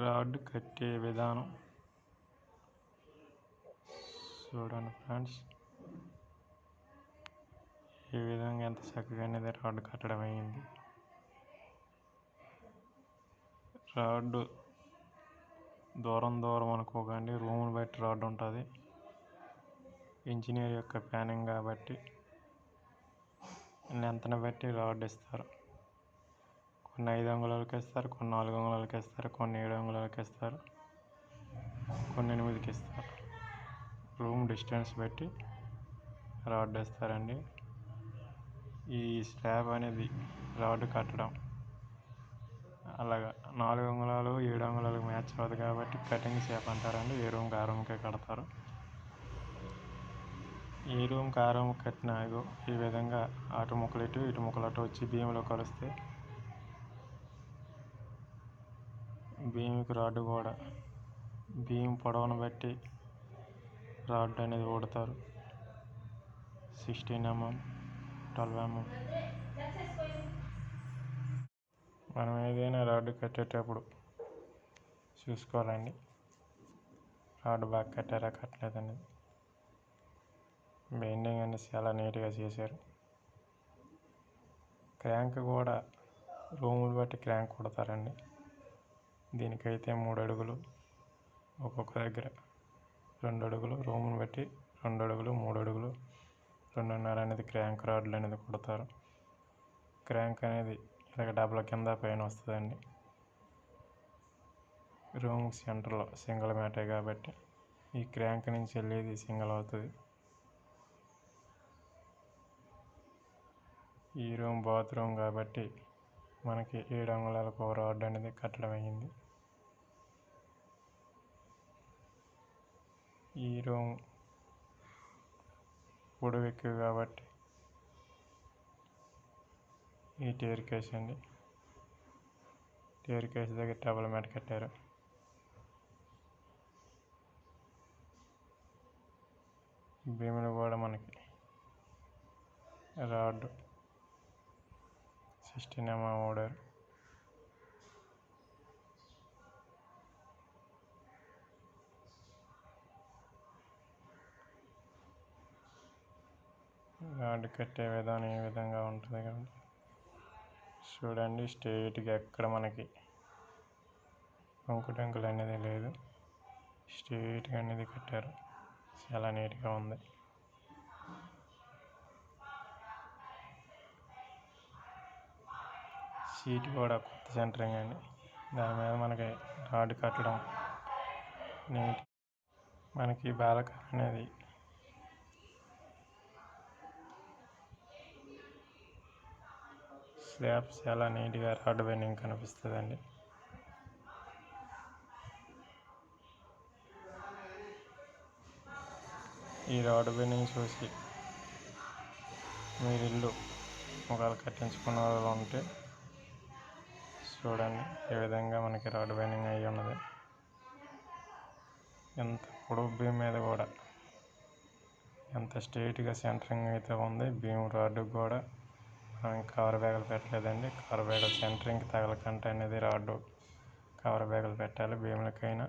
Rod కట్టే విధానం చూడండి ఫ్రెండ్స్, ఈ విధంగా ఎంత చక్కగా అనేది రాడ్ కట్టడం అయింది. రాడ్ దూరం అనుకోకండి, రూమ్ని బట్టి రాడ్ ఉంటుంది. ఇంజనీర్ యొక్క ప్లానింగ్ కాబట్టి లెంత్ని బట్టి రాడ్ ఇస్తారు. కొన్ని 5 అంగుళాలకి ఇస్తారు, కొన్ని 4 అంగుళాలకి ఇస్తారు, కొన్ని 7 అంగుళాలకి ఇస్తారు, కొన్ని 8కి ఇస్తారు. రూమ్ డిస్టెన్స్ బట్టి రాడ్ ఇస్తారండి. ఈ స్లాబ్ అనేది రాడ్ కట్టడం అలాగా 4 అంగుళాలు 7 అంగుళాలకు మ్యాచ్ అవ్వదు కాబట్టి కటింగ్ షేప్ అంటారండి. ఏ రూమ్కి ఆ రూమ్కే కడతారు. ఈ రూమ్కి ఆ రూమ్కి కట్టిన ఈ విధంగా అటు ముక్కలు ఇటు ముక్కలు అటు వచ్చి భీములో కలిస్తే భీముకి రాడ్ కూడా భీమ్ పొడవును బట్టి రాడ్ అనేది ఓడతారు. 16 mm 12 mm. మనం ఏదైనా రాడ్ కట్టేటప్పుడు చూసుకోవాలండి, రాడ్ బాగా కట్టారా కట్టలేదనేది. బెండింగ్ అనేది చాలా నీట్గా చేశారు. క్రాంక్ కూడా రూములు బట్టి క్రాంక్ కొడతారండి. దీనికైతే 3 అడుగులు, ఒక్కొక్క దగ్గర 2 అడుగులు, రూముని బట్టి 2 అడుగులు 3 అడుగులు 2.5 అనేది క్రాంక్ రాడ్లు అనేది కొడతారు. క్రాంక్ అనేది ఇలాగ డబ్బల కింద పైన వస్తుందండి. రూమ్ సెంటర్లో సింగిల్ మ్యాటే కాబట్టి ఈ క్రాంక్ నుంచి వెళ్ళేది సింగిల్ అవుతుంది. ఈ రూమ్ బాత్రూమ్ కాబట్టి మనకి 7 అంగుళాలకు ఒక రాడ్ అనేది కట్టడం అయ్యింది. ఈ రూమ్ పొడవు ఎక్కువ కాబట్టి ఈ టేర్ కేస్ అండి, టేర్ కేస్ దగ్గర డబల్ మ్యాట్ కట్టారు. భీములు కూడా మనకి రాడ్ 16 mm ఓడారు. రాడ్ కట్టే విధానం ఈ విధంగా ఉంటుంది కాబట్టి చూడండి, స్ట్రైట్గా ఎక్కడ మనకి వంకుటంకులు అనేది లేదు, స్ట్రైట్గా అనేది కట్టారు. చాలా నీట్గా ఉంది. సీట్ కూడా కొత్త సెంటరింగ్ అండి. దాని మీద మనకి రాడ్ కట్టడం నీట్. మనకి బాల్కనీ అనేది స్లాబ్ చాలా నీట్గా రాడ్ బెండింగ్ కనిపిస్తుందండి. ఈ రాడ్ బెండింగ్ చూసి మీరు ఇల్లు ఒకవేళ కట్టించుకున్న వాళ్ళు ఉంటే చూడండి, ఏ విధంగా మనకి రాడ్ బెండింగ్ అయ్యి ఉన్నది. ఎంత పొడవు బీమ్ మీద కూడా ఎంత స్ట్రైట్గా సెంటరింగ్ అయితే ఉంది. బీమ్ రాడ్ కూడా కవర్ బ్యాగులు పెట్టలేదండి. కవర్ బ్యాగులు సెంటరింగ్కి తగలకంట అనేది రాడ్ కవర్ బ్యాగులు పెట్టాలి బీములకైనా.